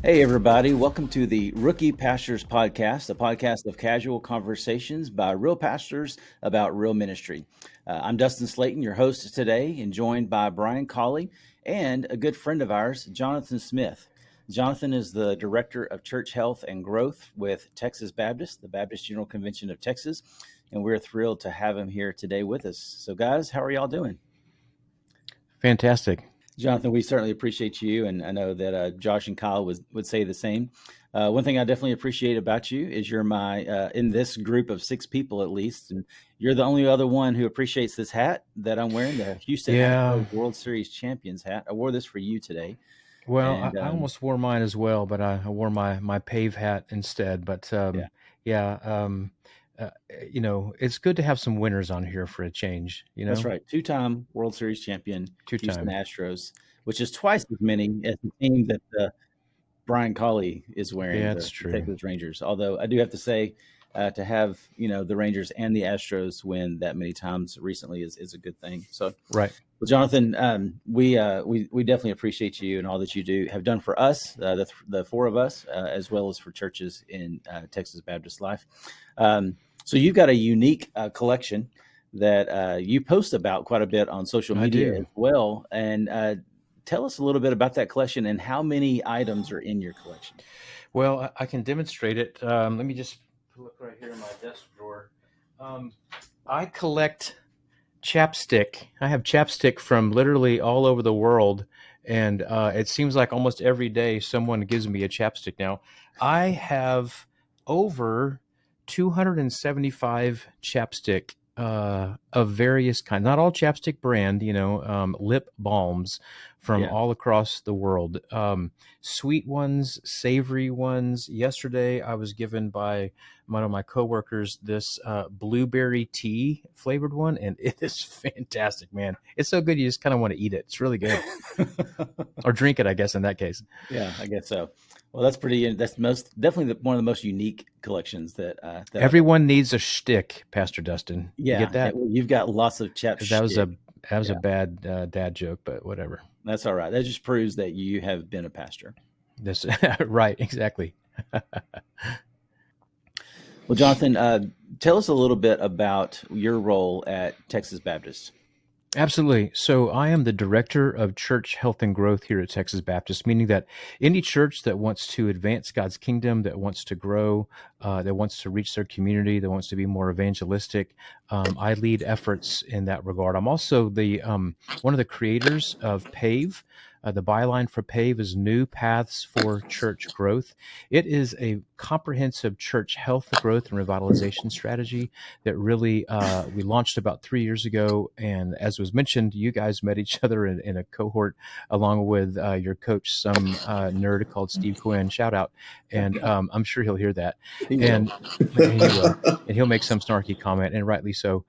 Hey, everybody. Welcome to the Rookie Pastors Podcast, a podcast of casual conversations by real pastors about real ministry. I'm Dustin Slayton, your host today, and joined by Brian Colley and a good friend of ours, Jonathan Smith. Jonathan is the Director of Church Health and Growth with Texas Baptist, the Baptist General Convention of Texas, and we're thrilled to have him here today with us. So, guys, how are y'all doing? Fantastic. Jonathan, we certainly appreciate you, and I know that Josh and Kyle would say the same. One thing I definitely appreciate about you is you're my in this group of six people at least, and you're the only other one who appreciates this hat that I'm wearing, the Houston Yeah. Astros World Series champions hat. I wore this for you today, Well, and I almost wore mine as well, but I wore my pave hat instead. But yeah, yeah, uh, it's good to have some winners on here for a change. that's right, two-time World Series champion Two Houston time. Astros, which is twice as many as the team that Brian Colley is wearing, Yeah, the it's true. Texas Rangers. Although I do have to say, to have the Rangers and the Astros win that many times recently is a good thing. So, Right. well, Jonathan, we definitely appreciate you and all that you have done for us, the four of us, as well as for churches in Texas Baptist life. So you've got a unique collection that you post about quite a bit on social I media do. as well, and tell us a little bit about that collection and how many items are in your collection. Well, I can demonstrate it. Let me just look right here in my desk drawer. Um, I collect chapstick. I have chapstick from literally all over the world, and it seems like almost every day someone gives me a chapstick now. I have over 275 chapstick of various kinds, not all chapstick brand, lip balms from Yeah. all across the world. Sweet ones, savory ones. Yesterday, I was given by one of my coworkers this blueberry tea flavored one, and it is fantastic, man. It's so good you just kind of want to eat it. It's really good, or drink it, I guess, in that case. Yeah, I guess so. Well, that's most definitely one of the most unique collections that I've ever. Everyone needs a shtick, Pastor Dustin. You Yeah, get that? well, you've got lots of That was chapstick. a that was a Yeah, bad dad joke, but whatever. that's all right. That just proves that you have been a pastor. This right, exactly. Well, Jonathan, tell us a little bit about your role at Texas Baptist. Absolutely. So I am the director of church health and growth here at Texas Baptist, meaning that any church that wants to advance God's kingdom, that wants to grow, that wants to reach their community, that wants to be more evangelistic, I lead efforts in that regard. I'm also the one of the creators of PAVE. The byline for PAVE is New Paths for Church Growth. It is a comprehensive church health, growth, and revitalization strategy that really we launched about 3 years ago. And as was mentioned, you guys met each other in a cohort along with your coach, some nerd called Steve Quinn. Shout out. And I'm sure he'll hear that. He will. And he will. And he'll make some snarky comment, and rightly so.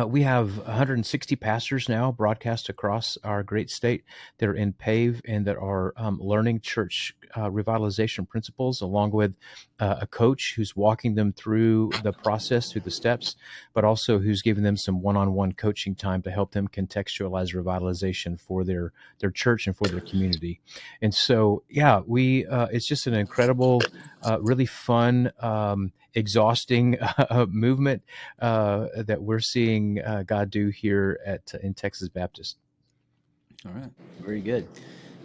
We have 160 pastors now broadcast across our great state that are in PAVE and that are learning church revitalization principles, along with a coach who's walking them through the process, through the steps, but also who's giving them some one-on-one coaching time to help them contextualize revitalization for their church and for their community. And so, yeah, it's just an incredible, really fun, exhausting movement that we're seeing God do here in Texas Baptist. All right, very good.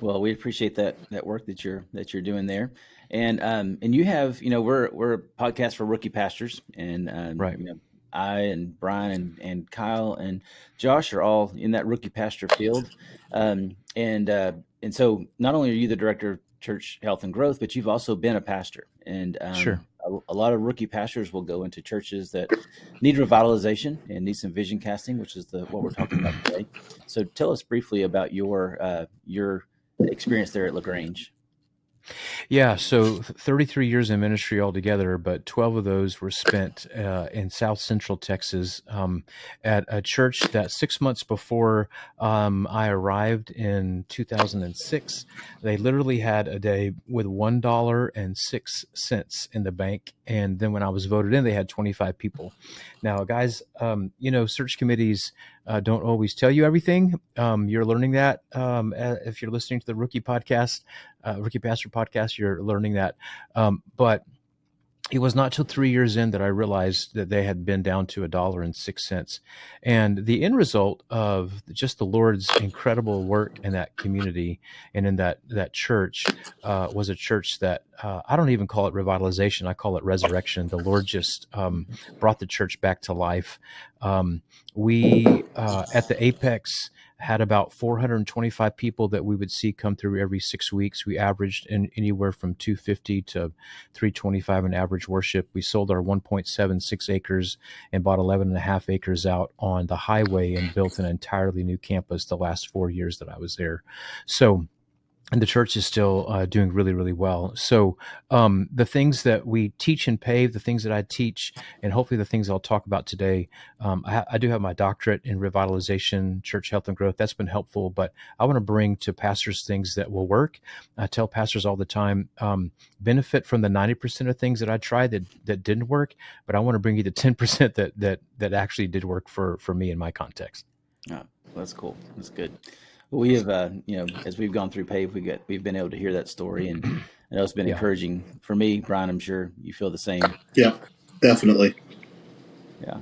Well, we appreciate that work that you're doing there, and you have we're a podcast for rookie pastors, and Right. I and Brian and Kyle and Josh are all in that rookie pastor field, and so not only are you the director of church health and growth, but you've also been a pastor, and Sure. a lot of rookie pastors will go into churches that need revitalization and need some vision casting, which is what we're talking about today. So tell us briefly about your experience there at LaGrange. Yeah, so 33 years in ministry altogether, but 12 of those were spent in South Central Texas at a church that 6 months before I arrived in 2006, they literally had a day with $1.06 in the bank. And then when I was voted in, they had 25 people. Now, guys, search committees don't always tell you everything. You're learning that if you're listening to the Rookie Pastor podcast, you're learning that. But it was not till 3 years in that I realized that they had been down to $1.06. And the end result of just the Lord's incredible work in that community and in that church was a church that I don't even call it revitalization. I call it resurrection. The Lord just brought the church back to life. We at the Apex had about 425 people that we would see come through every 6 weeks. We averaged anywhere from 250 to 325 in average worship. We sold our 1.76 acres and bought 11 and a half acres out on the highway and built an entirely new campus the last 4 years that I was there. So, and the church is still doing really, really well. So the things that we teach and pave, the things that I teach, and hopefully the things I'll talk about today, I do have my doctorate in revitalization, church health and growth. That's been helpful, but I want to bring to pastors things that will work. I tell pastors all the time, benefit from the 90% of things that I tried that didn't work, but I want to bring you the 10% that actually did work for me in my context. Oh, that's cool. That's good. Well, we have, as we've gone through PAVE, we've been able to hear that story, and I know it's been encouraging for me. Brian, I'm sure you feel the same. Yeah, definitely. Yeah.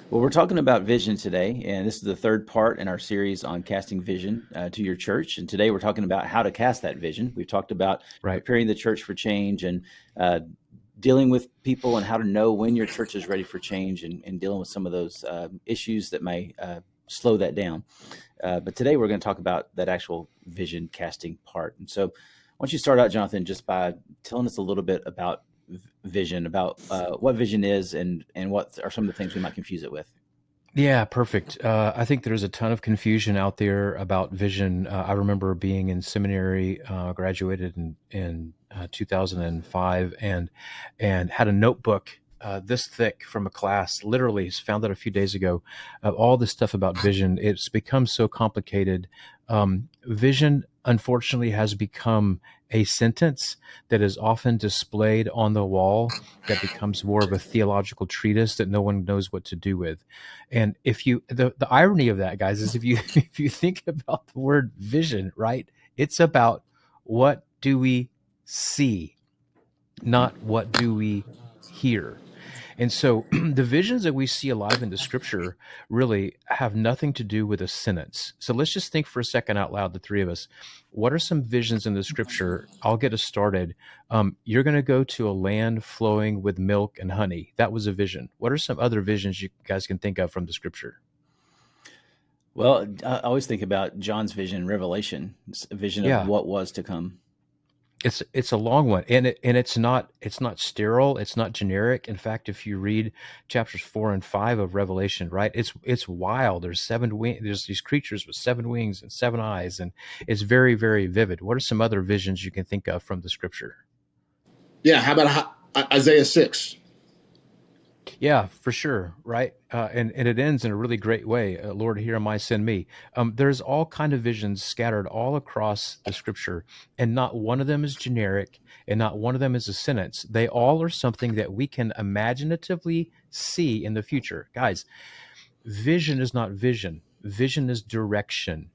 Well, we're talking about vision today, and this is the third part in our series on casting vision to your church. And today we're talking about how to cast that vision. We've talked about preparing the church for change and dealing with people and how to know when your church is ready for change and dealing with some of those issues that may slow that down. But today we're going to talk about that actual vision casting part. And so why don't you start out, Jonathan, just by telling us a little bit about vision, about what vision is and what are some of the things we might confuse it with. Yeah, perfect. I think there's a ton of confusion out there about vision. I remember being in seminary, graduated in 2005, and had a notebook this thick from a class. Literally, found it a few days ago. All this stuff about vision. It's become so complicated. Vision, unfortunately, has become a sentence that is often displayed on the wall that becomes more of a theological treatise that no one knows what to do with. And the irony of that, guys, is if you think about the word vision, right? It's about what do we see, not what do we hear. And so the visions that we see alive in the scripture really have nothing to do with a sentence. So let's just think for a second out loud, the three of us. What are some visions in the scripture? I'll get us started. You're going to go to a land flowing with milk and honey. That was a vision. What are some other visions you guys can think of from the scripture? Well, I always think about John's vision in Revelation. It's a vision of what was to come. It's a long one, and it's not sterile. It's not generic. In fact, if you read chapters 4 and 5 of Revelation, right, it's wild. There's There's these creatures with 7 wings and 7 eyes, and it's very, very vivid. What are some other visions you can think of from the scripture? Yeah, how about Isaiah 6? Yeah, for sure, right? And it ends in a really great way. Lord, here am I, send me. There's all kind of visions scattered all across the scripture, and not one of them is generic, and not one of them is a sentence. They all are something that we can imaginatively see in the future. Guys, vision is not vision. Vision is direction.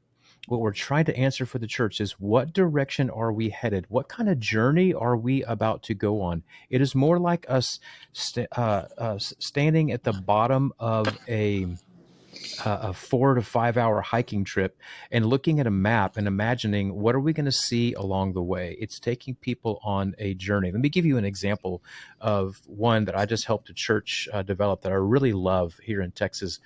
What we're trying to answer for the church is, what direction are we headed? What kind of journey are we about to go on? It is more like us standing at the bottom of a 4 to 5 hour hiking trip and looking at a map and imagining what are we going to see along the way. It's taking people on a journey. Let me give you an example of one that I just helped a church develop that I really love here in Texas.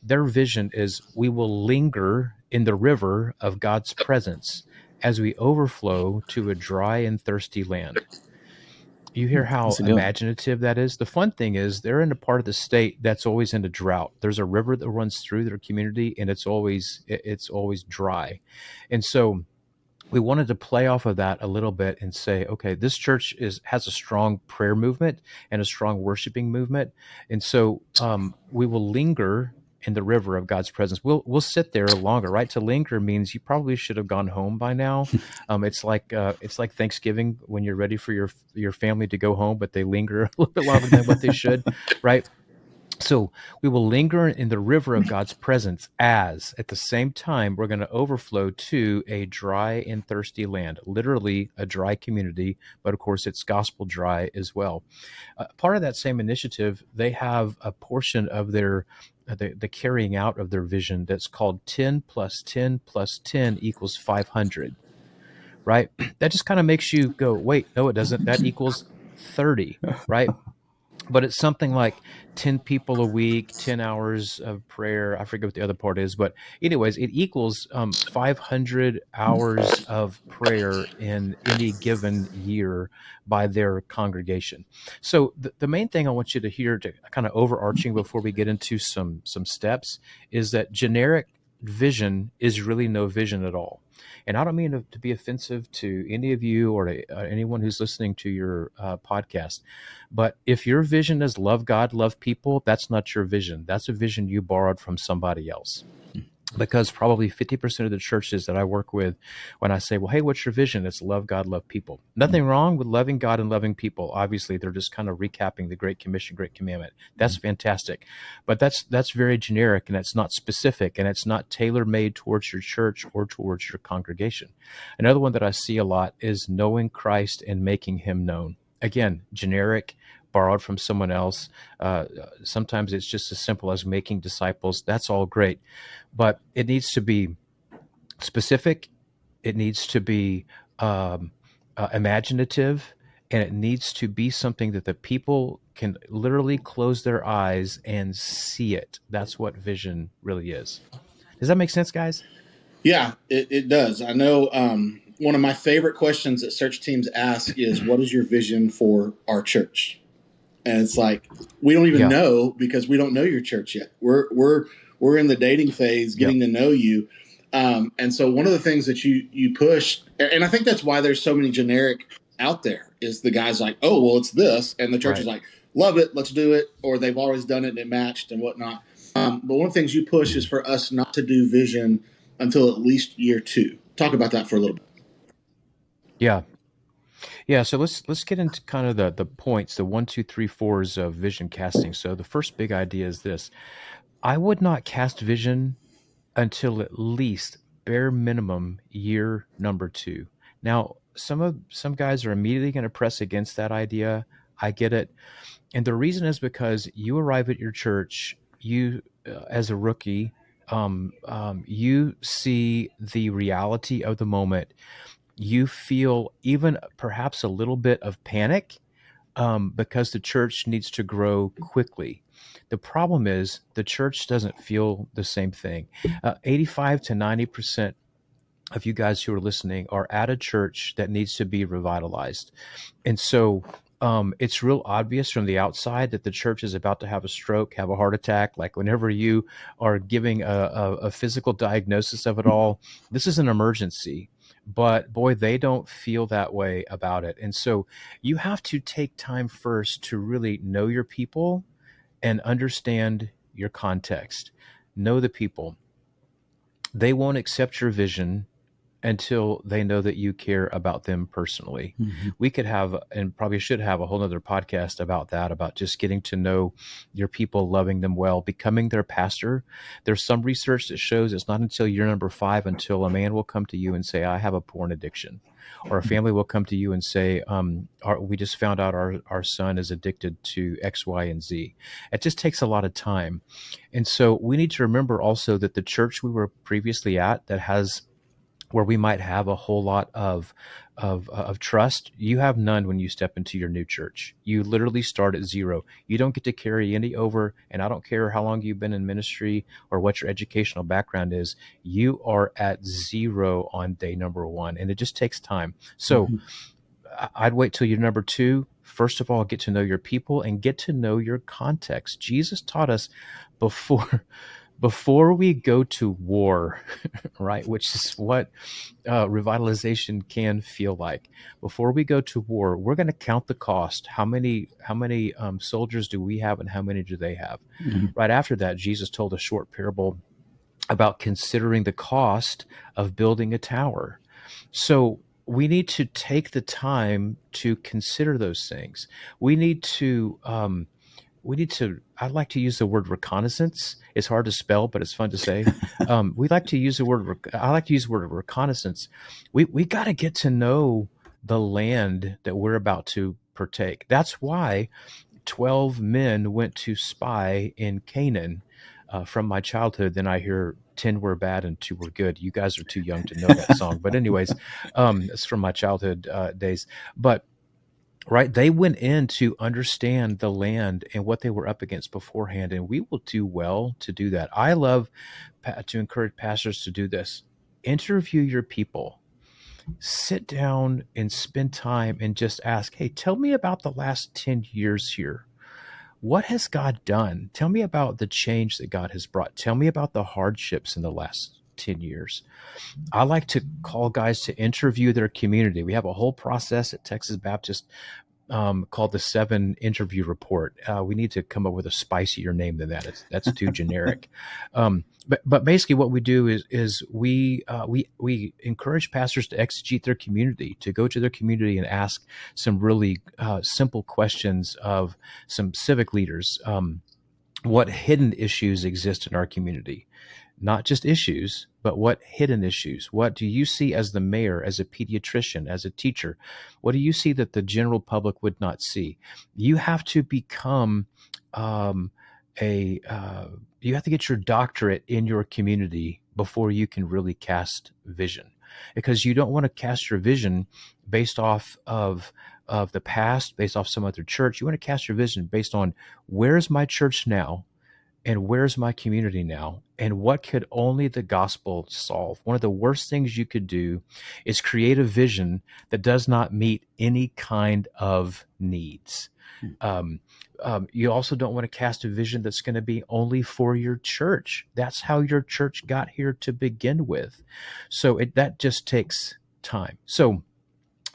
Their vision is, we will linger in the river of God's presence as we overflow to a dry and thirsty land. You hear how imaginative that is? The fun thing is, they're in a part of the state that's always in a drought. There's a river that runs through their community, and it's always dry. And so we wanted to play off of that a little bit and say, okay, this church has a strong prayer movement and a strong worshiping movement. And so we will linger in the river of God's presence. We'll sit there longer, right? To linger means you probably should have gone home by now. It's like Thanksgiving, when you're ready for your family to go home, but they linger a little bit longer than what they should, right? So we will linger in the river of God's presence as at the same time we're going to overflow to a dry and thirsty land, literally a dry community, but of course it's gospel dry as well. Part of that same initiative, they have a portion of their the carrying out of their vision that's called 10 plus 10 plus 10 equals 500, right? That just kind of makes you go, wait, no, it doesn't. That equals 30, right? But it's something like 10 people a week, 10 hours of prayer. I forget what the other part is, but anyways, it equals 500 hours of prayer in any given year by their congregation. So the main thing I want you to hear, to kind of overarching before we get into some steps, is that generic vision is really no vision at all. And I don't mean to be offensive to any of you or to anyone who's listening to your podcast. But if your vision is love God, love people, that's not your vision. That's a vision you borrowed from somebody else. Because probably 50% of the churches that I work with, when I say, well, hey, what's your vision? It's love God, love people. Nothing wrong with loving God and loving people. Obviously, they're just kind of recapping the Great Commission, Great Commandment. That's fantastic. But that's very generic, and it's not specific, and it's not tailor-made towards your church or towards your congregation. Another one that I see a lot is knowing Christ and making him known. Again, generic, borrowed from someone else. Sometimes it's just as simple as making disciples. That's all great. But it needs to be specific. It needs to be imaginative, and it needs to be something that the people can literally close their eyes and see it. That's what vision really is. Does that make sense, guys? Yeah, it does. I know one of my favorite questions that search teams ask is, what is your vision for our church? And it's like, we don't even know, because we don't know your church yet. We're in the dating phase, getting to know you. And so one of the things that you push, and I think that's why there's so many generic out there, is the guy's like, oh, well, it's this. And the church is like, love it, let's do it. Or they've always done it and it matched and whatnot. But one of the things you push is for us not to do vision until at least year 2. Talk about that for a little bit. Yeah. Yeah, so let's get into kind of the points, the 1, 2, 3, 4s of vision casting. So the first big idea is this: I would not cast vision until at least bare minimum year number 2. Now, some guys are immediately going to press against that idea. I get it, and the reason is because you arrive at your church, you as a rookie, you see the reality of the moment. You feel even perhaps a little bit of panic because the church needs to grow quickly. The problem is the church doesn't feel the same thing. 85 to 90% of you guys who are listening are at a church that needs to be revitalized. And so it's real obvious from the outside that the church is about to have a stroke, have a heart attack. Like whenever you are giving a physical diagnosis of it all, this is an emergency. But boy, they don't feel that way about it. And so you have to take time first to really know your people and understand your context. Know the people. They won't accept your vision until they know that you care about them personally. We could have, and probably should have, a whole nother podcast about that, about just getting to know your people, loving them well, becoming their pastor. There's some research that shows it's not until year number 5 until a man will come to you and say, I have a porn addiction. Or a family will come to you and say, we just found out our son is addicted to X, Y, and Z. It just takes a lot of time. And so we need to remember also that the church we were previously at, that has, where we might have a whole lot of trust, you have none when you step into your new church. You literally start at 0. You don't get to carry any over, and I don't care how long you've been in ministry or what your educational background is. You are at 0 on day number 1, and it just takes time. So I'd wait till you're number 2. First of all, get to know your people and get to know your context. Jesus taught us before we go to war, right, which is what revitalization can feel like. Before we go to war, we're going to count the cost. How many soldiers do we have, and how many do they have? Right after that, Jesus told a short parable about considering the cost of building a tower. So we need to take the time to consider those things. We need to I like to use the word reconnaissance. It's hard to spell, but it's fun to say. I like to use the word reconnaissance. We got to get to know the land that we're about to partake. That's why 12 men went to spy in Canaan. From my childhood, then I hear 10 were bad and 2 were good. You guys are too young to know that song. But anyways, it's from my childhood days. But right, they went in to understand the land and what they were up against beforehand. And we will do well to do that. I love to encourage pastors to do this. Interview your people. Sit down and spend time and just ask, hey, tell me about the last 10 years here. What has God done? Tell me about the change that God has brought. Tell me about the hardships in the last 10 years. I like to call guys to interview their community. We have a whole process at Texas Baptist called the 7 interview report. We need to come up with a spicier name than that. That's too generic. But basically, what we do is we encourage pastors to exegete their community, to go to their community and ask some really simple questions of some civic leaders. What hidden issues exist in our community? Not just issues, but what hidden issues? What do you see as the mayor, as a pediatrician, as a teacher? What do you see that the general public would not see? You have to become you have to get your doctorate in your community before you can really cast vision, because you don't want to cast your vision based off of the past, based off some other church. You want to cast your vision based on, where's my church now? And where's my community now? And what could only the gospel solve? One of the worst things you could do is create a vision that does not meet any kind of needs. You also don't want to cast a vision that's going to be only for your church. That's how your church got here to begin with. So that just takes time. So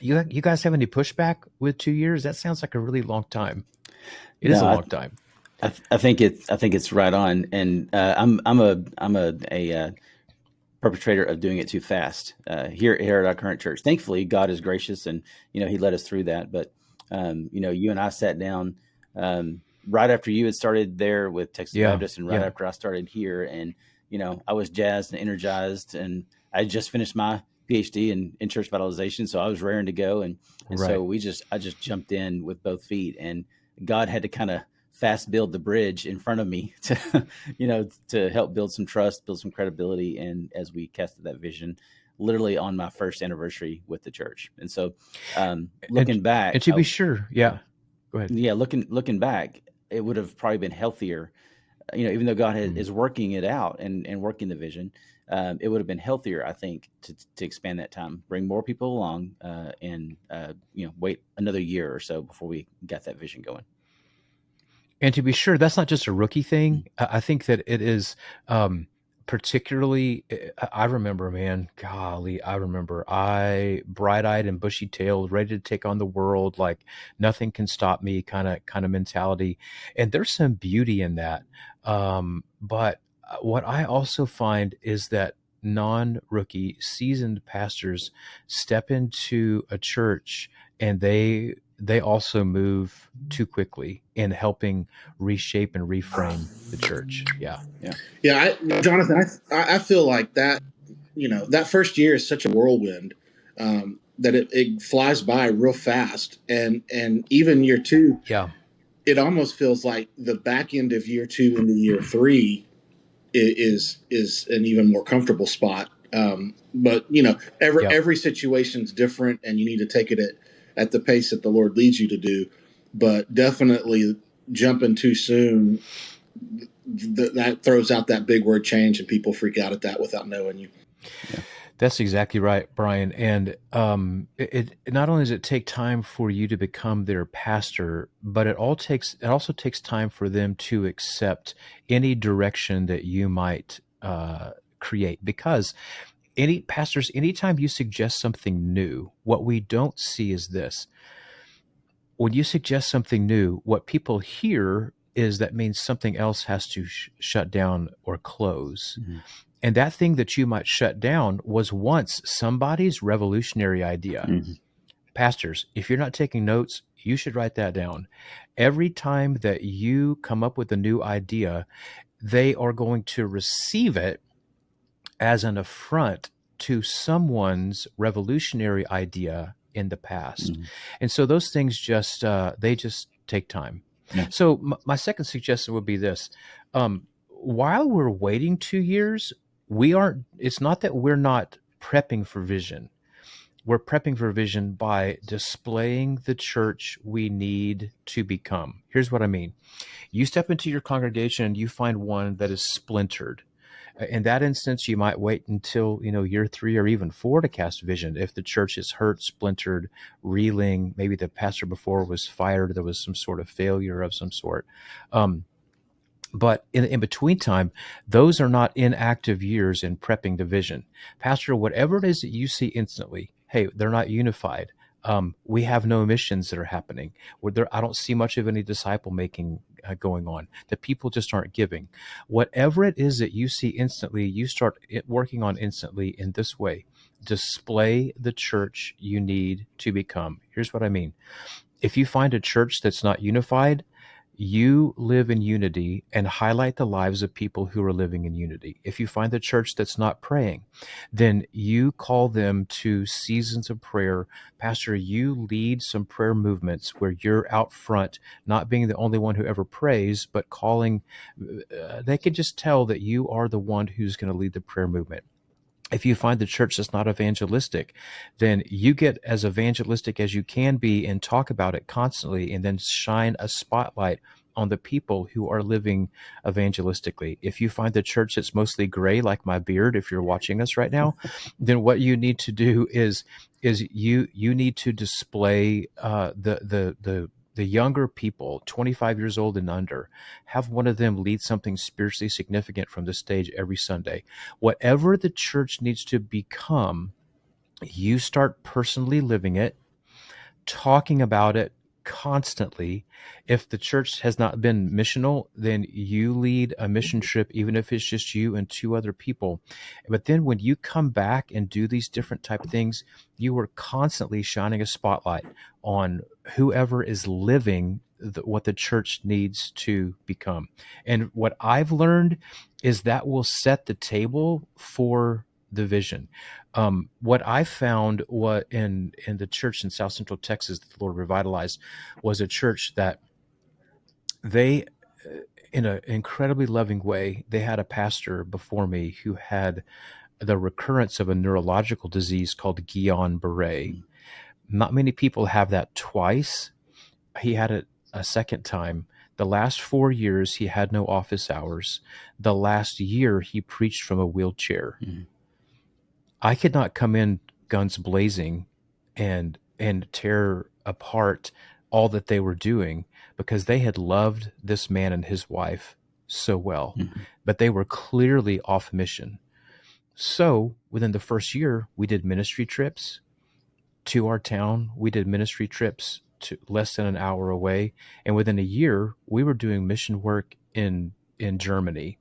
you guys have any pushback with 2 years? That sounds like a really long time. It is a long time. I think it's right on, and I'm a perpetrator of doing it too fast here at our current church. Thankfully, God is gracious, and He led us through that. But you and I sat down right after you had started there with Texas Baptist, and right after I started here, and I was jazzed and energized, and I had just finished my PhD in church vitalization, so I was raring to go, and so I just jumped in with both feet, and God had to kind of fast build the bridge in front of me to, to help build some trust, build some credibility. And as we casted that vision, literally on my first anniversary with the church. And so, looking back, and to be sure, go ahead. Yeah. Looking back, it would have probably been healthier, even though God is working it out and working the vision, it would have been healthier, I think, to expand that time, bring more people along, and wait another year or so before we got that vision going. And to be sure, that's not just a rookie thing. I think that it is particularly, I remember, man, golly, I bright-eyed and bushy-tailed, ready to take on the world, like nothing can stop me kind of mentality. And there's some beauty in that. But what I also find is that non-rookie, seasoned pastors step into a church and they also move too quickly in helping reshape and reframe the church. Yeah. Jonathan, I feel like that, that first year is such a whirlwind that it flies by real fast. And even year 2, it almost feels like the back end of year 2 into year 3 is an even more comfortable spot. But every situation's different, and you need to take it at the pace that the Lord leads you to do. But definitely jumping too soon, that throws out that big word change, and people freak out at that without knowing you. Yeah. That's exactly right, Brian. And it not only does it take time for you to become their pastor, but it also takes time for them to accept any direction that you might create. Because anytime you suggest something new, what we don't see is this. When you suggest something new, what people hear is that means something else has to shut down or close. Mm-hmm. And that thing that you might shut down was once somebody's revolutionary idea. Mm-hmm. Pastors, if you're not taking notes, you should write that down. Every time that you come up with a new idea, they are going to receive it as an affront to someone's revolutionary idea in the past. Mm-hmm. And so those things just they just take time. Yeah. So my second suggestion would be this. While we're waiting 2 years, it's not that we're not prepping for vision. We're prepping for vision by displaying the church we need to become. Here's what I mean. You step into your congregation, you find one that is splintered. In that instance, you might wait until year 3 or even 4 to cast vision. If the church is hurt, splintered, reeling, maybe the pastor before was fired, there was some sort of failure of some sort. But in between time, those are not inactive years in prepping the vision. Pastor, whatever it is that you see instantly, hey, they're not unified. We have no missions that are happening. I don't see much of any disciple making going on. The people just aren't giving. Whatever it is that you see instantly, you start working on instantly in this way. Display the church you need to become. Here's what I mean. If you find a church that's not unified, you live in unity and highlight the lives of people who are living in unity. If you find the church that's not praying, then you call them to seasons of prayer. Pastor, you lead some prayer movements where you're out front, not being the only one who ever prays, but calling. They can just tell that you are the one who's going to lead the prayer movement. If you find the church that's not evangelistic, then you get as evangelistic as you can be and talk about it constantly, and then shine a spotlight on the people who are living evangelistically. If you find the church that's mostly gray, like my beard, if you're watching us right now, then what you need to do is you need to display the younger people, 25 years old and under. Have one of them lead something spiritually significant from the stage every Sunday. Whatever the church needs to become, you start personally living it, talking about it constantly. If the church has not been missional, then you lead a mission trip, even if it's just you and 2 other people. But then when you come back and do these different type of things, you are constantly shining a spotlight on whoever is living what the church needs to become. And what I've learned is that will set the table for the vision. What I found in the church in South Central Texas that the Lord revitalized was a church that they, in an incredibly loving way, they had a pastor before me who had the recurrence of a neurological disease called Guillain-Barré. Not many people have that twice. He had it a second time. The last 4 years, he had no office hours. The last year, he preached from a wheelchair. Mm-hmm. I could not come in guns blazing and tear apart all that they were doing, because they had loved this man and his wife so well, mm-hmm. but they were clearly off mission. So within the first year, we did ministry trips to our town. We did ministry trips to less than an hour away. And within a year, we were doing mission work in Germany.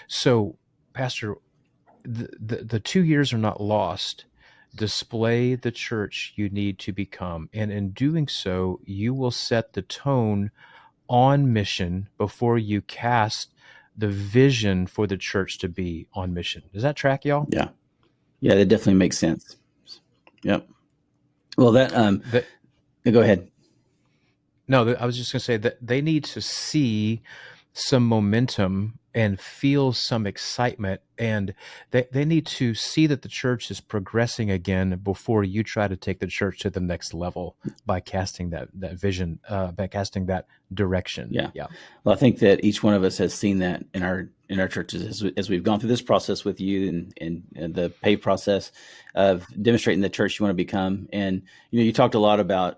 So, Pastor, the 2 years are not lost. Display the church you need to become. And in doing so, you will set the tone on mission before you cast the vision for the church to be on mission. Does that track, y'all? Yeah. Yeah, that definitely makes sense. Yep. Well, go ahead. No, I was just going to say that they need to see some momentum and feel some excitement, and they need to see that the church is progressing again before you try to take the church to the next level by casting that vision, by casting that direction. Yeah. Well, I think that each one of us has seen that in our churches as we've gone through this process with you and the PAVE process of demonstrating the church you want to become. And you talked a lot about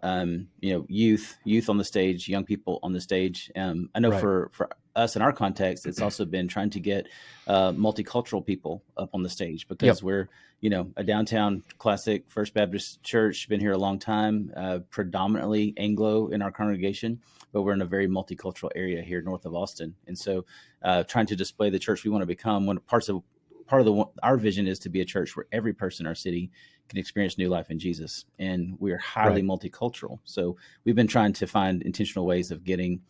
youth on the stage, young people on the stage. I know right. for us in our context, it's also been trying to get multicultural people up on the stage, because we're a downtown classic First Baptist church, been here a long time, predominantly Anglo in our congregation, but we're in a very multicultural area here north of Austin. And so trying to display the church we want to become, our vision is to be a church where every person in our city can experience new life in Jesus. And we're highly Right. multicultural. So we've been trying to find intentional ways of getting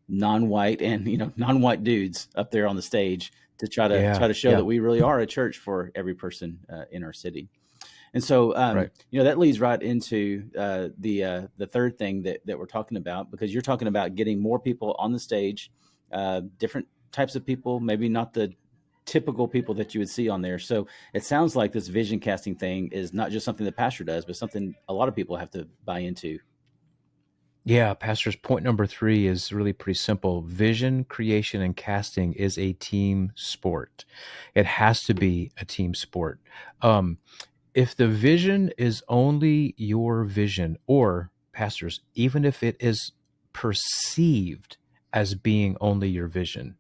non-white and non-white dudes up there on the stage to try Yeah. to show Yeah. that we really are a church for every person in our city. And so, Right. that leads right into the third thing that we're talking about, because you're talking about getting more people on the stage, different types of people, maybe not the typical people that you would see on there. So it sounds like this vision casting thing is not just something the pastor does, but something a lot of people have to buy into. Yeah, Pastor's point number 3 is really pretty simple. Vision, creation, and casting is a team sport. It has to be a team sport. Um, if the vision is only your vision, or pastors, even if it is perceived as being only your vision,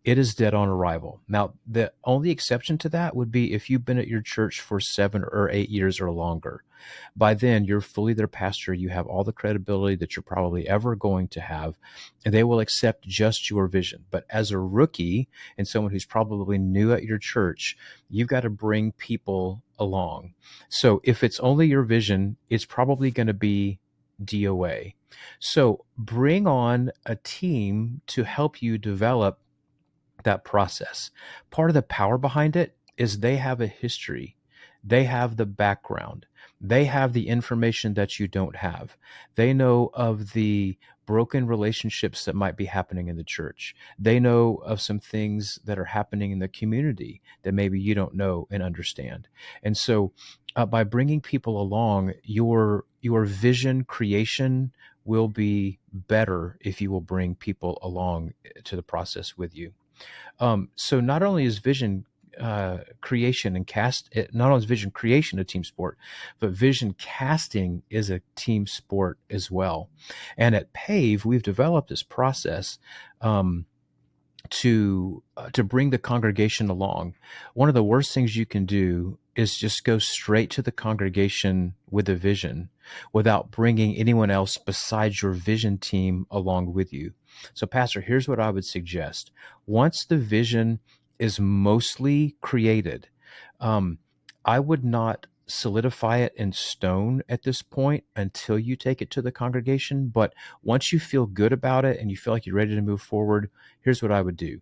it is dead on arrival. Now, the only exception to that would be if you've been at your church for 7 or 8 years or longer. By then, you're fully their pastor. You have all the credibility that you're probably ever going to have, and they will accept just your vision. But as a rookie and someone who's probably new at your church, you've got to bring people along. So if it's only your vision, it's probably going to be DOA. So bring on a team to help you develop that process. Part of the power behind it is they have a history. They have the background. They have the information that you don't have. They know of the broken relationships that might be happening in the church. They know of some things that are happening in the community that maybe you don't know and understand. And so by bringing people along, your vision creation will be better if you will bring people along to the process with you. So not only is vision creation and not only is vision creation a team sport, but vision casting is a team sport as well. And at PAVE, we've developed this process to bring the congregation along. One of the worst things you can do is just go straight to the congregation with a vision without bringing anyone else besides your vision team along with you. So, Pastor, here's what I would suggest. Once the vision is mostly created, I would not solidify it in stone at this point until you take it to the congregation. But once you feel good about it and you feel like you're ready to move forward, here's what I would do.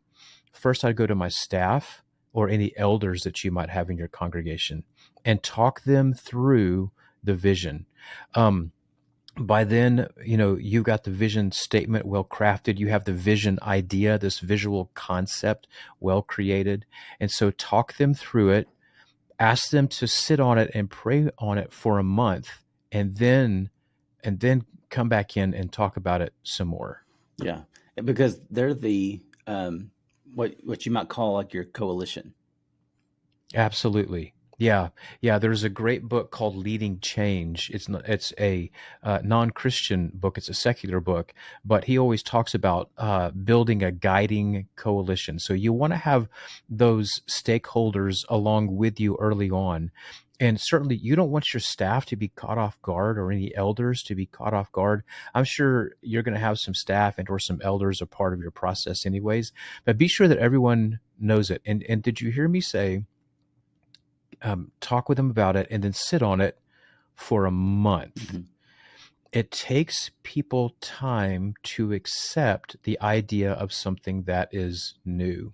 First, I'd go to my staff or any elders that you might have in your congregation and talk them through the vision. By then, you've got the vision statement well crafted. You have the vision idea, this visual concept well created. And so talk them through it, ask them to sit on it and pray on it for a month, and then come back in and talk about it some more. Yeah, because they're the what you might call like your coalition. Absolutely. Yeah. Yeah. There's a great book called Leading Change. It's a non-Christian book. It's a secular book, but he always talks about building a guiding coalition. So you want to have those stakeholders along with you early on. And certainly you don't want your staff to be caught off guard or any elders to be caught off guard. I'm sure you're going to have some staff and or some elders a part of your process anyways, but be sure that everyone knows it. And did you hear me say, talk with them about it and then sit on it for a month? Mm-hmm. It takes people time to accept the idea of something that is new.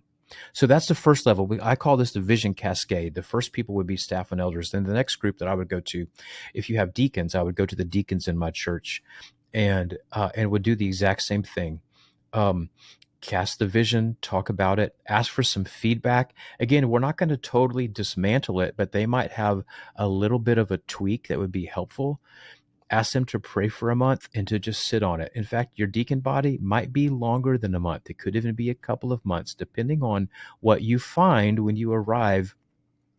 So that's the first level. I call this the vision cascade. The first people would be staff and elders. Then the next group that I would go to, if you have deacons, I would go to the deacons in my church and would do the exact same thing. Cast the vision, talk about it, ask for some feedback. Again, we're not going to totally dismantle it, but they might have a little bit of a tweak that would be helpful. Ask them to pray for a month and to just sit on it. In fact, your deacon body might be longer than a month. It could even be a couple of months, depending on what you find when you arrive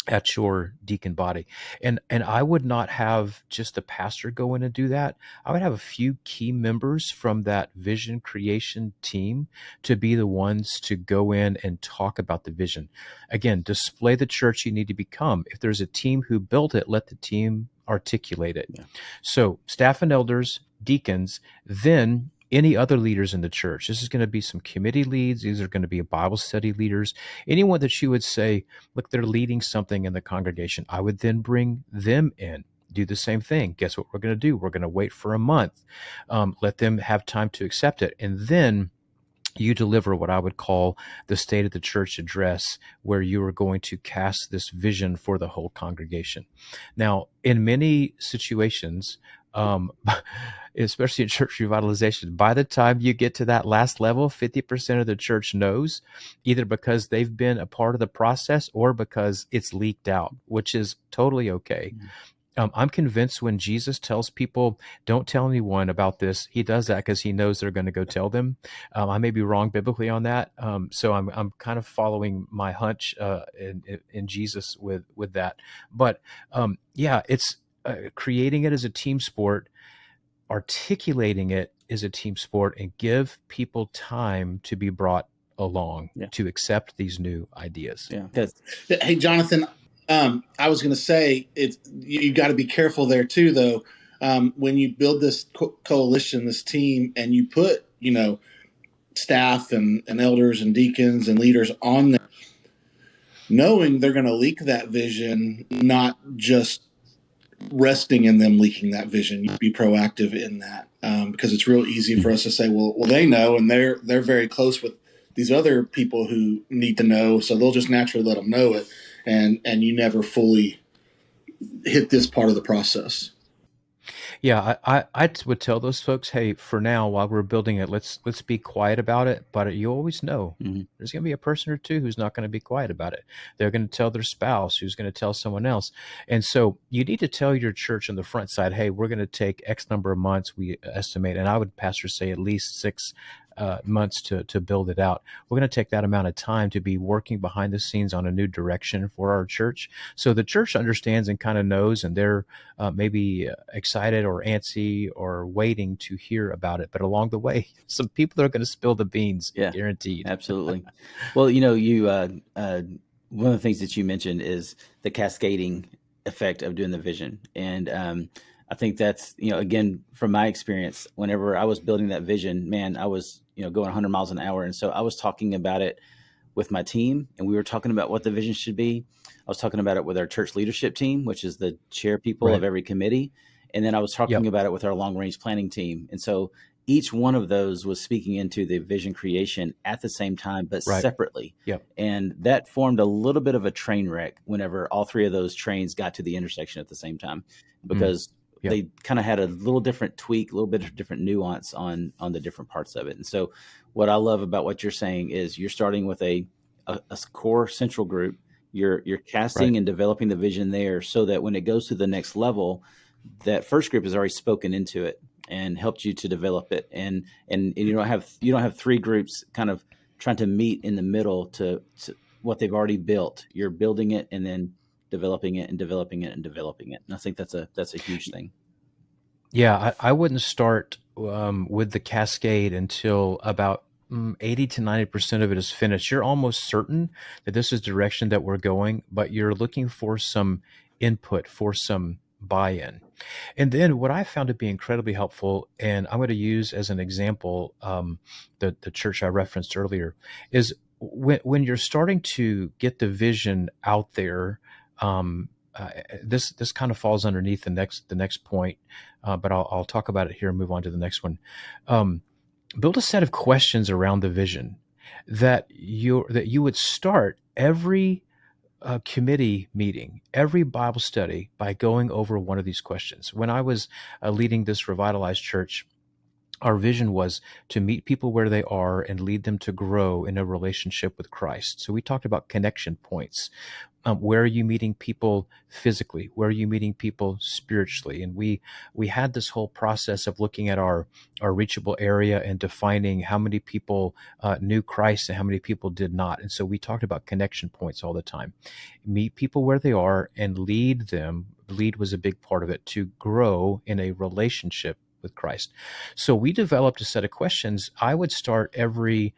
at your deacon body. And I would not have just the pastor go in and do that. I would have a few key members from that vision creation team to be the ones to go in and talk about the vision. Again, display the church you need to become. If there's a team who built it, let the team articulate it. Yeah. So staff and elders, deacons, then any other leaders in the church. This is going to be some committee leads. These are going to be Bible study leaders. Anyone that you would say, look, they're leading something in the congregation. I would then bring them in. Do the same thing. Guess what we're going to do? We're going to wait for a month. Let them have time to accept it. And then you deliver what I would call the state of the church address, where you are going to cast this vision for the whole congregation. Now, in many situations, especially in church revitalization, by the time you get to that last level, 50% of the church knows, either because they've been a part of the process or because it's leaked out, which is totally okay. Mm-hmm. I'm convinced when Jesus tells people, don't tell anyone about this, he does that because he knows they're going to go tell them. I may be wrong biblically on that. So I'm kind of following my hunch in Jesus with that. But it's creating it as a team sport, articulating it as a team sport, and give people time to be brought along to accept these new ideas. Yeah. Hey, Jonathan, I was going to say you got to be careful there too, though. When you build this coalition, this team, and you put, staff and elders and deacons and leaders on there, knowing they're going to leak that vision, not just resting in them leaking that vision. You be proactive in that, because it's real easy for us to say, well, they know, and they're very close with these other people who need to know, so they'll just naturally let them know it. And you never fully hit this part of the process. Yeah, I would tell those folks, hey, for now, while we're building it, let's be quiet about it. But you always know there's going to be a person or two who's not going to be quiet about it. They're going to tell their spouse, who's going to tell someone else. And so you need to tell your church on the front side, hey, we're going to take X number of months, we estimate. And I would, pastor, say at least 6 months to build it out. We're going to take that amount of time to be working behind the scenes on a new direction for our church. So the church understands and kind of knows, and they're maybe excited or antsy or waiting to hear about it. But along the way, some people are going to spill the beans, guaranteed. Absolutely. Well, you one of the things that you mentioned is the cascading effect of doing the vision. And I think that's, again, from my experience, whenever I was building that vision, man, I was, going 100 miles an hour. And so I was talking about it with my team, and we were talking about what the vision should be. I was talking about it with our church leadership team, which is the chair people of every committee. And then I was talking about it with our long range planning team. And so each one of those was speaking into the vision creation at the same time, but separately. And that formed a little bit of a train wreck whenever all three of those trains got to the intersection at the same time, because they kind of had a little different tweak, a little bit of different nuance on the different parts of it. And so what I love about what you're saying is you're starting with a core central group. You're casting and developing the vision there, so that when it goes to the next level, that first group has already spoken into it and helped you to develop it. And you don't have three groups kind of trying to meet in the middle to what they've already built. You're building it and then developing it and developing it and developing it. And I think that's a huge thing. Yeah, I wouldn't start with the cascade until about 80 to 90% of it is finished. You're almost certain that this is the direction that we're going, but you're looking for some input, for some buy-in. And then what I found to be incredibly helpful, and I'm going to use as an example the church I referenced earlier, is when you're starting to get the vision out there. This kind of falls underneath the next point, but I'll talk about it here and move on to the next one. Build a set of questions around the vision that you would start every committee meeting, every Bible study, by going over one of these questions. When I was leading this revitalized church, our vision was to meet people where they are and lead them to grow in a relationship with Christ. So we talked about connection points. Where are you meeting people physically? Where are you meeting people spiritually? And we had this whole process of looking at our reachable area and defining how many people knew Christ and how many people did not. And so we talked about connection points all the time. Meet people where they are and lead them. Lead was a big part of it, to grow in a relationship with Christ. So we developed a set of questions. I would start every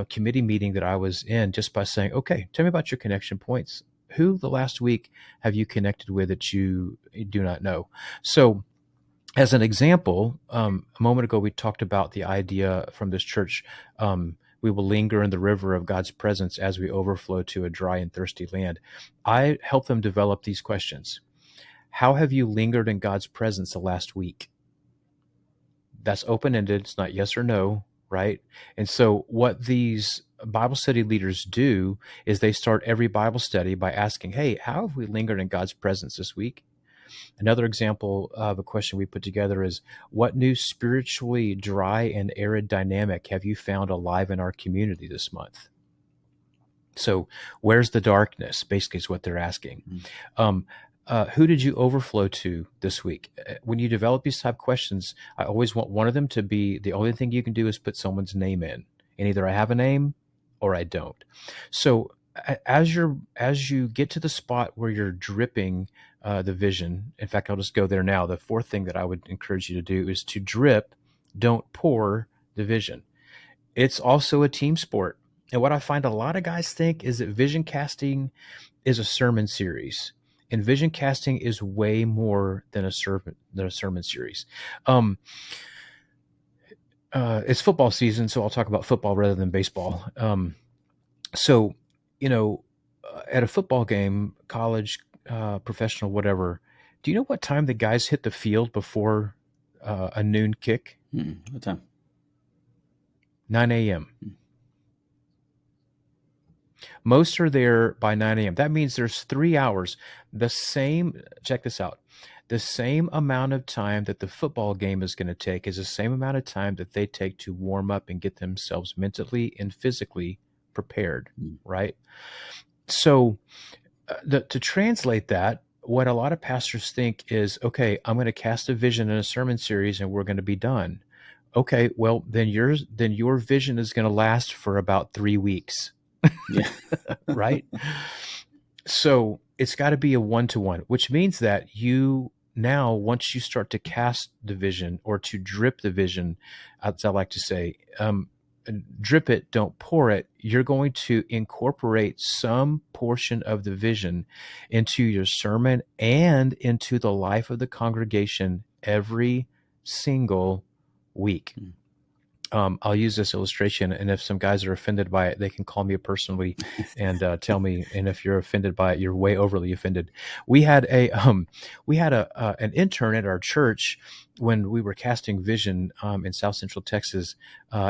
committee meeting that I was in just by saying, okay, tell me about your connection points. Who the last week have you connected with that you do not know? So As an example, a moment ago we talked about the idea from this church, we will linger in the river of God's presence as we overflow to a dry and thirsty land. I help them develop these questions. How have you lingered in God's presence the last week? That's open-ended. It's not yes or no, right? And so what these Bible study leaders do is they start every Bible study by asking, hey, how have we lingered in God's presence this week? Another example of a question we put together is, what new spiritually dry and arid dynamic have you found alive in our community this month? So where's the darkness, basically, is what they're asking. Who did you overflow to this week? When you develop these type of questions, I always want one of them to be, the only thing you can do is put someone's name in. And either I have a name or I don't. So as you get to the spot where you're dripping the vision, in fact, I'll just go there now. The fourth thing that I would encourage you to do is to drip, don't pour the vision. It's also a team sport. And what I find a lot of guys think is that vision casting is a sermon series. And vision casting is way more than a sermon series. It's football season, so I'll talk about football rather than baseball. So, at a football game, college, professional, whatever, do you know what time the guys hit the field before a noon kick? What time? 9 a.m. Most are there by 9 a.m. That means there's 3 hours. Check this out. The same amount of time that the football game is going to take is the same amount of time that they take to warm up and get themselves mentally and physically prepared, right? So to translate that, what a lot of pastors think is, okay, I'm going to cast a vision in a sermon series and we're going to be done. Okay, well, then your vision is going to last for about 3 weeks. Yeah. Right? So it's got to be a one-to-one, which means that you now, once you start to cast the vision or to drip the vision, as I like to say, drip it, don't pour it, you're going to incorporate some portion of the vision into your sermon and into the life of the congregation every single week. I'll use this illustration, and if some guys are offended by it, they can call me personally and tell me. And if you're offended by it, you're way overly offended. We had an intern at our church when we were casting vision in South Central Texas,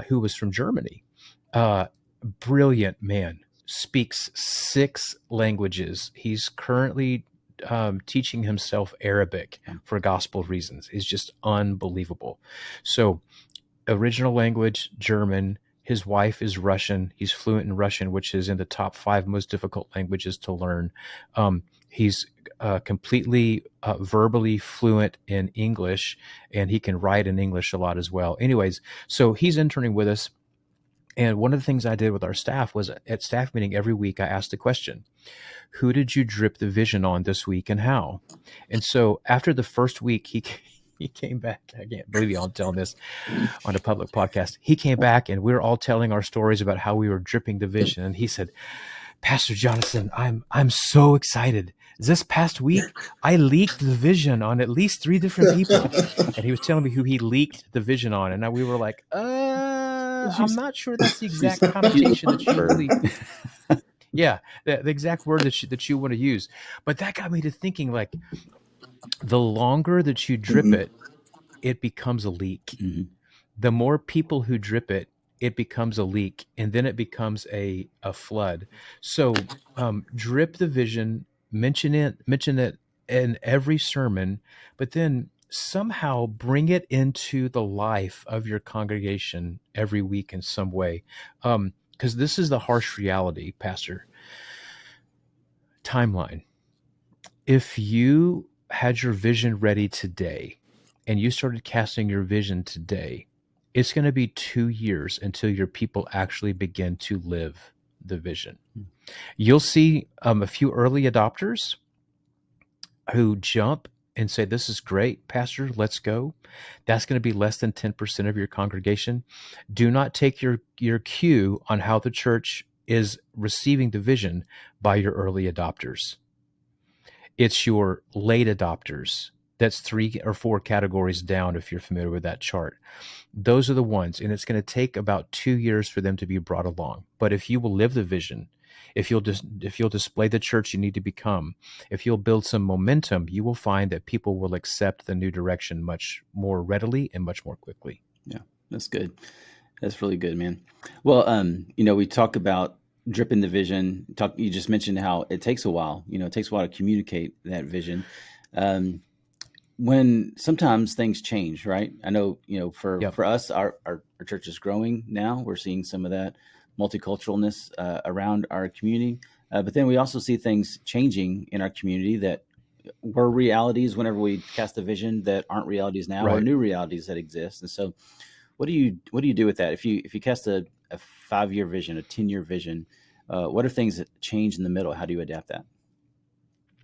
who was from Germany. Brilliant man, speaks 6 languages. He's currently teaching himself Arabic for gospel reasons. It's just unbelievable. So, original language, German. His wife is Russian. He's fluent in Russian, which is in the top 5 most difficult languages to learn. He's completely verbally fluent in English, and he can write in English a lot as well. Anyways, so he's interning with us. And one of the things I did with our staff was at staff meeting every week, I asked the question, who did you drip the vision on this week and how? And so after the first week, he came back. I can't believe I'm telling this on a public podcast. He came back and we were all telling our stories about how we were dripping the vision. And he said, Pastor Jonathan, I'm so excited. This past week, I leaked the vision on at least 3 different people. And he was telling me who he leaked the vision on. And we were like, I'm not sure that's the exact connotation that you really... Yeah, the exact word that you want to use. But that got me to thinking, like, the longer that you drip it, it becomes a leak. The more people who drip it, it becomes a leak, and then it becomes a flood. So drip the vision, mention it in every sermon, but then somehow bring it into the life of your congregation every week in some way. Because this is the harsh reality, Pastor. Timeline. If you had your vision ready today and you started casting your vision today, it's going to be 2 years until your people actually begin to live the vision. You'll see a few early adopters who jump and say, this is great, Pastor, let's go. That's going to be less than 10% of your congregation. Do not take your cue on how the church is receiving the vision by your early adopters. It's your late adopters That's 3 or 4 categories down if you're familiar with that chart. Those are the ones, and it's going to take about 2 years for them to be brought along. But if you will live the vision, if you'll display the church you need to become, if you'll build some momentum, you will find that people will accept the new direction much more readily and much more quickly. Yeah, that's good. That's really good, man. Well, we talk about dripping the vision. You just mentioned how it takes a while. It takes a while to communicate that vision. When sometimes things change, right? I know, for us, our church is growing now. We're seeing some of that multiculturalness around our community. But then we also see things changing in our community that were realities whenever we cast a vision that aren't realities now, or new realities that exist. And so what do you do with that? If you cast a 5-year vision, a 10-year vision, what are things that change in the middle? How do you adapt that?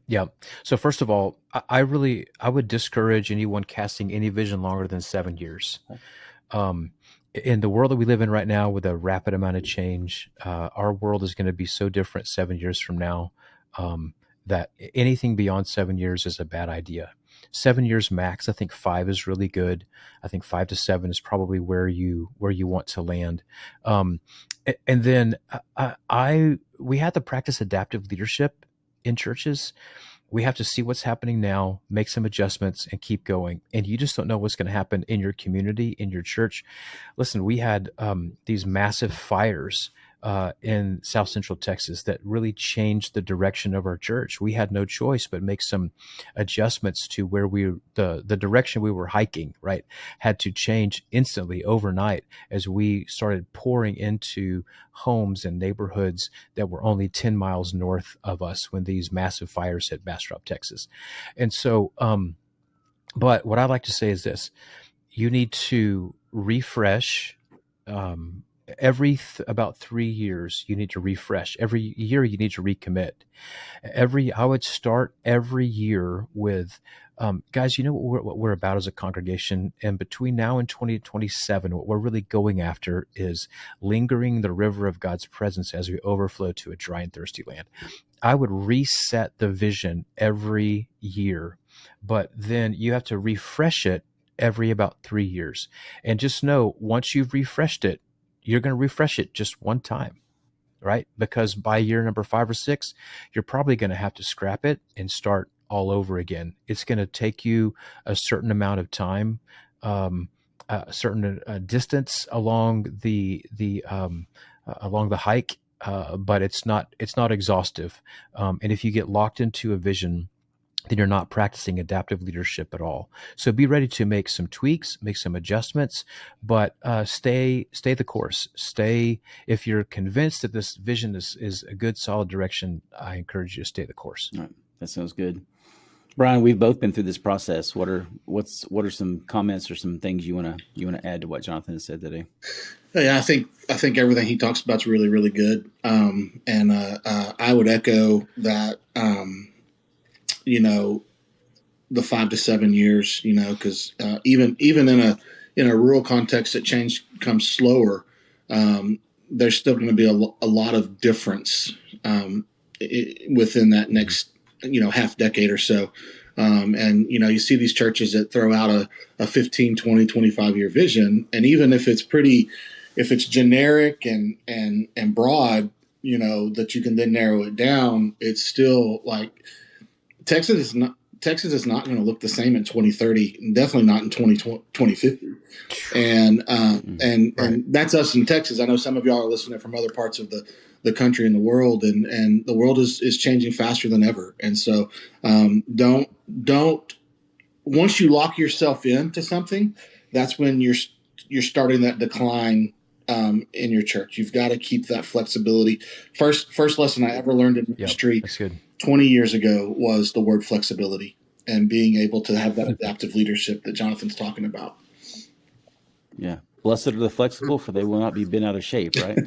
Yeah. So first of all, I would discourage anyone casting any vision longer than 7 years. In the world that we live in right now, with a rapid amount of change, our world is going to be so different 7 years from now, that anything beyond 7 years is a bad idea. 7 years max. I think 5 is really good. I think 5 to 7 is probably where you want to land. And then we have to practice adaptive leadership in churches. We have to see what's happening now, make some adjustments, and keep going. And you just don't know what's going to happen in your community, in your church. Listen, we had these massive fires in South Central Texas that really changed the direction of our church. We had no choice but make some adjustments to where the direction we were hiking, right, had to change instantly overnight as we started pouring into homes and neighborhoods that were only 10 miles north of us when these massive fires hit Bastrop, Texas. And so, but what I'd like to say is this: you need to refresh. About 3 years, you need to refresh. Every year, you need to recommit. I would start every year with, guys, what we're about as a congregation. And between now and 2027, what we're really going after is lingering the river of God's presence as we overflow to a dry and thirsty land. I would reset the vision every year, but then you have to refresh it every about 3 years. And just know, once you've refreshed it, you're going to refresh it just one time, right? Because by year number 5 or 6, you're probably going to have to scrap it and start all over again. It's going to take you a certain amount of time, a certain distance along the hike, but it's not exhaustive. And if you get locked into a vision, then you're not practicing adaptive leadership at all. So be ready to make some tweaks, make some adjustments, but stay the course. If you're convinced that this vision is a good, solid direction, I encourage you to stay the course. All right. That sounds good. Brian, we've both been through this process. What are some comments or some things you want to add to what Jonathan has said today? Yeah, I think everything he talks about is really, really good. And I would echo that. The 5 to 7 years, because even in a rural context, that change comes slower. There's still going to be a lot of difference within that next, half decade or so. And you see these churches that throw out a 15, 20, 25-year vision. And even if it's generic and broad, that you can then narrow it down, it's still like Texas is not going to look the same in 2030, and definitely not in 2050. And and that's us in Texas. I know some of y'all are listening from other parts of the country and the world, and the world is changing faster than ever. And so don't once you lock yourself into something, that's when you're starting that decline in your church. You've got to keep that flexibility. First lesson I ever learned in ministry 20 years ago was the word flexibility, and being able to have that adaptive leadership that Jonathan's talking about. Yeah. Blessed are the flexible, for they will not be bent out of shape, right?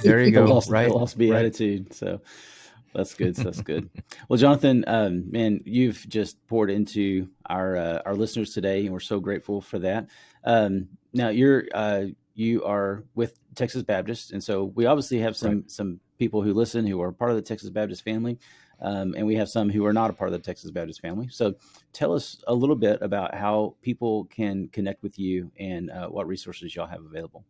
There you go. They'll also be attitude. So that's good. That's good. Well, Jonathan, man, you've just poured into our listeners today, and we're so grateful for that. Now you are with Texas Baptist, and so we obviously have some people who listen who are part of the Texas Baptist family. And we have some who are not a part of the Texas Baptist family. So tell us a little bit about how people can connect with you and what resources y'all have available.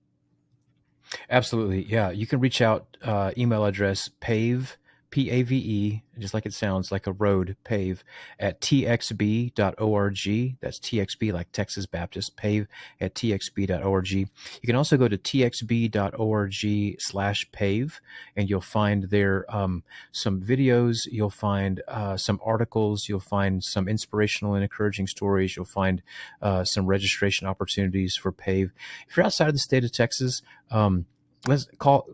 Absolutely. Yeah. You can reach out, email address pave, PAVE, just like it sounds, like a road, pave, at txb.org. That's TXB, like Texas Baptist, pave at txb.org. You can also go to txb.org/pave, and you'll find there some videos. You'll find some articles. You'll find some inspirational and encouraging stories. You'll find some registration opportunities for pave. If you're outside of the state of Texas,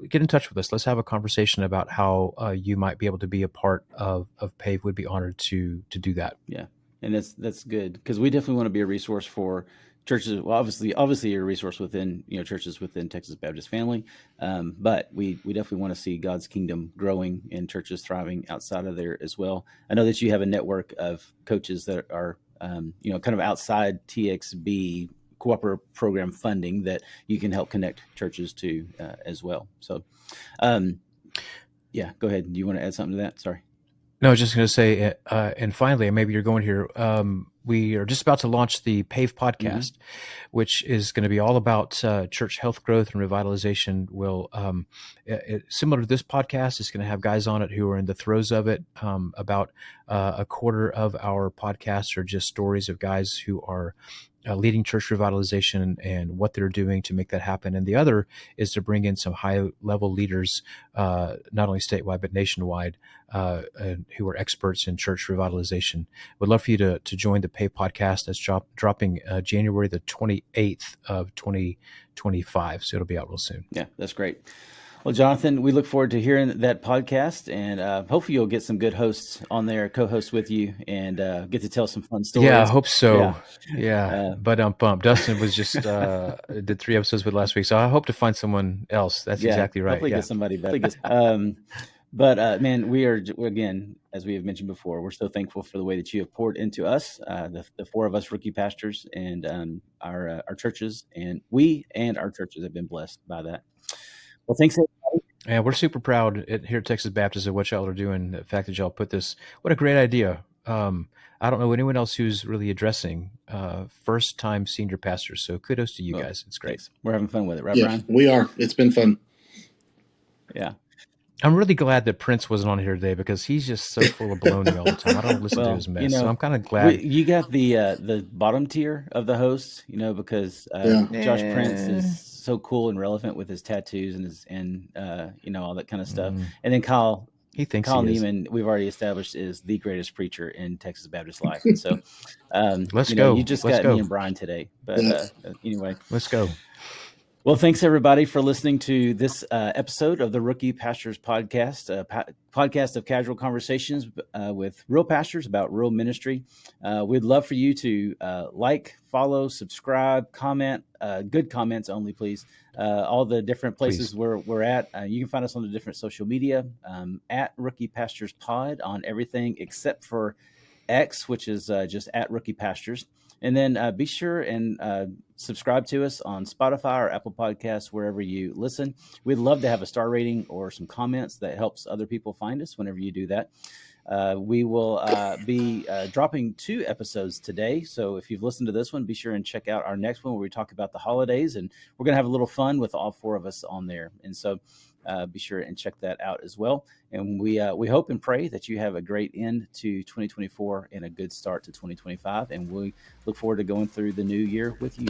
get in touch with us. Let's have a conversation about how you might be able to be a part of PAVE. We'd be honored to do that. Yeah. And that's good, because we definitely want to be a resource for churches. Well, obviously you're a resource within, churches within Texas Baptist family. But we definitely want to see God's kingdom growing and churches thriving outside of there as well. I know that you have a network of coaches that are, kind of outside TXB cooperative program funding that you can help connect churches to as well. So, yeah, go ahead. Do you want to add something to that? Sorry. No, I was just going to say, and finally, maybe you're going here. We are just about to launch the PAVE podcast, which is going to be all about church health growth and revitalization. Similar to this podcast, it's going to have guys on it who are in the throes of it. About a quarter of our podcasts are just stories of guys who are leading church revitalization and what they're doing to make that happen. And the other is to bring in some high-level leaders, not only statewide but nationwide, who are experts in church revitalization. Would love for you to join the PAVE podcast that's dropping January the 28th of 2025. So it'll be out real soon. Yeah, that's great. Well, Jonathan, we look forward to hearing that podcast, and hopefully you'll get some good hosts on there, co-hosts with you, and get to tell some fun stories. Yeah, I hope so. Yeah. But Dustin was just did 3 episodes with last week, so I hope to find someone else. That's exactly right. Hopefully get somebody better. But man, we're again, as we have mentioned before, we're so thankful for the way that you have poured into us, the 4 of us rookie pastors, and our churches, and we and our churches have been blessed by that. Well, thanks, everybody. Yeah, we're super proud here at Texas Baptist of what y'all are doing. The fact that y'all put this, what a great idea. I don't know anyone else who's really addressing first-time senior pastors. So kudos to you guys. It's great. Thanks. We're having fun with it, right, Yeah, Brian? we are. It's been fun. Yeah. I'm really glad that Prince wasn't on here today because he's just so full of baloney all the time. I don't listen to his mess, so I'm kind of glad. You got the bottom tier of the hosts, because Josh Prince is so cool and relevant with his tattoos and all that kind of stuff. And then Kyle Neiman, we've already established, is the greatest preacher in Texas Baptist life. And so let's go. You just got me and Brian today. But anyway. Let's go. Well, thanks everybody for listening to this episode of the Rookie Pastors Podcast, podcast of casual conversations with real pastors about real ministry. We'd love for you to like, follow, subscribe, comment, good comments only, please. All the different places where we're at. You can find us on the different social media at Rookie Pastors Pod on everything except for X, which is just at Rookie Pastors. And then be sure and subscribe to us on Spotify or Apple Podcasts, wherever you listen. We'd love to have a star rating or some comments that helps other people find us whenever you do that. We will be dropping 2 episodes today. So if you've listened to this one, be sure and check out our next one where we talk about the holidays. And we're going to have a little fun with all 4 of us on there. And so be sure and check that out as well. And we hope and pray that you have a great end to 2024 and a good start to 2025. And we look forward to going through the new year with you.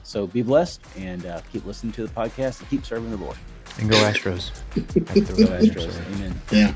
So be blessed and keep listening to the podcast and keep serving the Lord. And go Astros. Go Astros. Amen. Yeah.